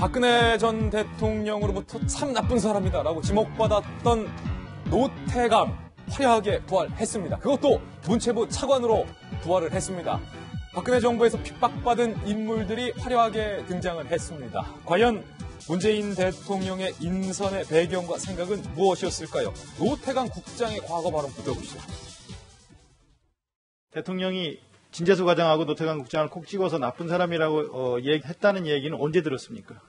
박근혜 전 대통령으로부터 참 나쁜 사람이다라고 지목받았던 노태강 화려하게 부활했습니다. 그것도 문체부 차관으로 부활을 했습니다. 박근혜 정부에서 핍박받은 인물들이 화려하게 등장을 했습니다. 과연 문재인 대통령의 인선의 배경과 생각은 무엇이었을까요? 노태강 국장의 과거 발언 들어보시죠. 대통령이 진재수 과장하고 노태강 국장을 콕 찍어서 나쁜 사람이라고 했다는 얘기는 언제 들었습니까?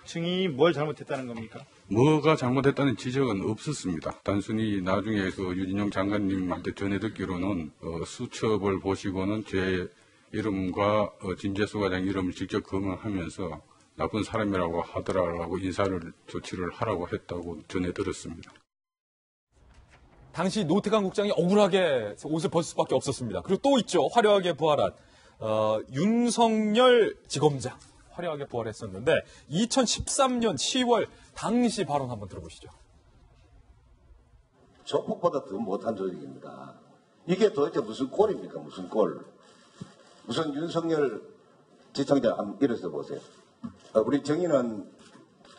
증인이 뭘 잘못했다는 겁니까? 뭐가 잘못했다는 지적은 없었습니다. 단순히 나중에 유진영 장관님한테 전해 듣기로는 수첩을 보시고는 제 이름과 진재수 과장 이름을 직접 검증하면서 나쁜 사람이라고 하더라라고 인사를 조치를 하라고 했다고 전해 들었습니다. 당시 노태강 국장이 억울하게 옷을 벗을 수밖에 없었습니다. 그리고 또 있죠. 화려하게 부활한 윤석열 지검장. 화려하게 부활했었는데 2013년 10월 당시 발언 한번 들어보시죠. 조폭보다 더 못한 조직입니다. 이게 도대체 무슨 꼴입니까? 무슨 꼴. 우선 윤석열 지청장 한번 일어서 보세요. 우리 정의는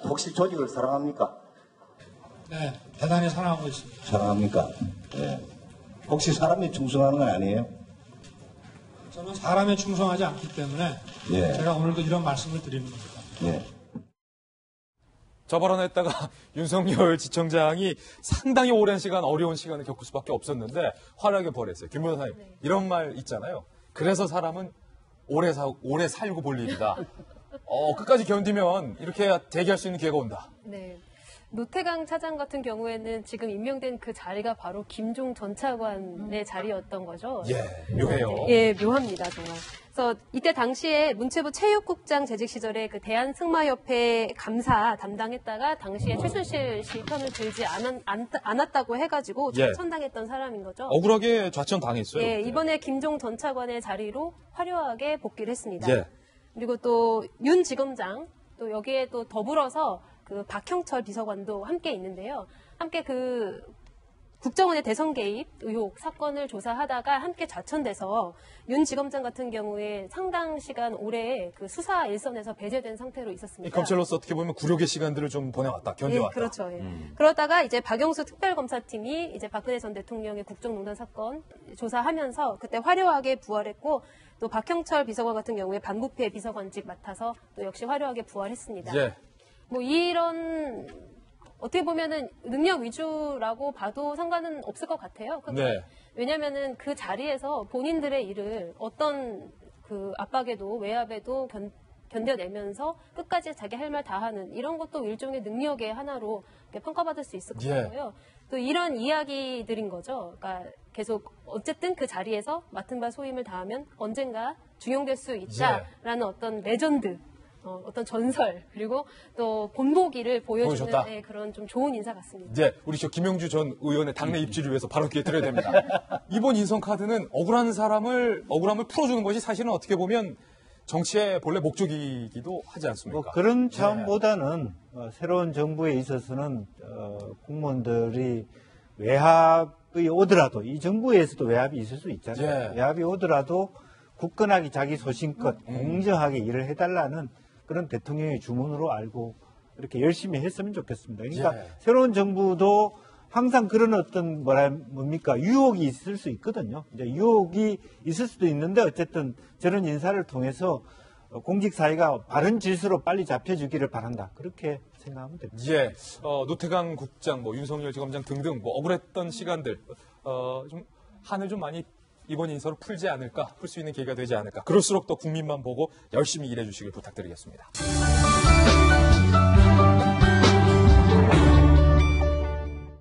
혹시 조직을 사랑합니까? 네, 대단히 사랑하고 있습니다. 사랑합니까? 네. 혹시 사람이 충성하는 건 아니에요? 저는 사람에 충성하지 않기 때문에 예. 제가 오늘도 이런 말씀을 드리는 겁니다. 예. 저 발언했다가 윤석열 지청장이 상당히 오랜 시간 어려운 시간을 겪을 수밖에 없었는데 화려하게 부활했어요. 김 변호사님 이런 말 있잖아요. 그래서 사람은 오래 살고 볼 일이다. 끝까지 견디면 이렇게 대기할 수 있는 기회가 온다. 네. 노태강 차장 같은 경우에는 지금 임명된 그 자리가 바로 김종 전 차관의 자리였던 거죠. 예, 묘해요. 예, 묘합니다, 정말. 그래서 이때 당시에 문체부 체육국장 재직 시절에 그 대한승마협회 감사 담당했다가 당시에 최순실 씨 편을 들지 않았다고 해가지고 좌천당했던 사람인 거죠. 억울하게 좌천당했어요. 예, 이번에 김종 전 차관의 자리로 화려하게 복귀를 했습니다. 예. 그리고 또 윤 지검장, 또 여기에 또 더불어서 그 박형철 비서관도 함께 있는데요. 함께 그 국정원의 대선 개입 의혹 사건을 조사하다가 함께 좌천돼서 윤 지검장 같은 경우에 상당 시간 오래 그 수사 일선에서 배제된 상태로 있었습니다. 검찰로서 어떻게 보면 굴욕의 시간들을 좀 보내왔다, 견뎌왔다. 예, 그렇죠. 예. 그러다가 이제 박영수 특별검사팀이 이제 박근혜 전 대통령의 국정농단 사건 조사하면서 그때 화려하게 부활했고 또 박형철 비서관 같은 경우에 반부패 비서관직 맡아서 또 역시 화려하게 부활했습니다. 예. 뭐 이런 어떻게 보면은 능력 위주라고 봐도 상관은 없을 것 같아요. 네. 왜냐면은 그 자리에서 본인들의 일을 어떤 그 압박에도 외압에도 견뎌내면서 끝까지 자기 할 말 다 하는 이런 것도 일종의 능력의 하나로 평가받을 수 있을 것 같고요. 또 이런 이야기들인 거죠. 그러니까 계속 어쨌든 그 자리에서 맡은 바 소임을 다하면 언젠가 중용될 수 있다라는 어떤 레전드. 어떤 전설 그리고 또 본보기를 보여주는 네, 그런 좀 좋은 인사 같습니다. 이제 우리 김영주 전 의원의 당내 입지를 위해서 바로 기회 드려야 됩니다. 이번 인선 카드는 억울함을 풀어주는 것이 사실은 어떻게 보면 정치의 본래 목적이기도 하지 않습니까? 뭐 그런 차원보다는 새로운 정부에 있어서는 공무원들이 외압이 오더라도 이 정부에서도 외압이 있을 수 있잖아요. 외압이 오더라도 굳건하게 자기 소신껏 공정하게 일을 해달라는 그런 대통령의 주문으로 알고 이렇게 열심히 했으면 좋겠습니다. 그러니까 새로운 정부도 항상 그런 어떤 뭡니까 유혹이 있을 수 있거든요. 이제 유혹이 있을 수도 있는데 어쨌든 저런 인사를 통해서 공직 사회가 바른 질서로 빨리 잡혀주기를 바란다. 그렇게 생각하면 됩니다. 예, 노태강 국장, 윤석열 지검장 등등 억울했던 시간들 좀 한을 좀 많이 이번 인선을 풀지 않을까, 풀 수 있는 계기가 되지 않을까. 그럴수록 더 국민만 보고 열심히 일해 주시길 부탁드리겠습니다.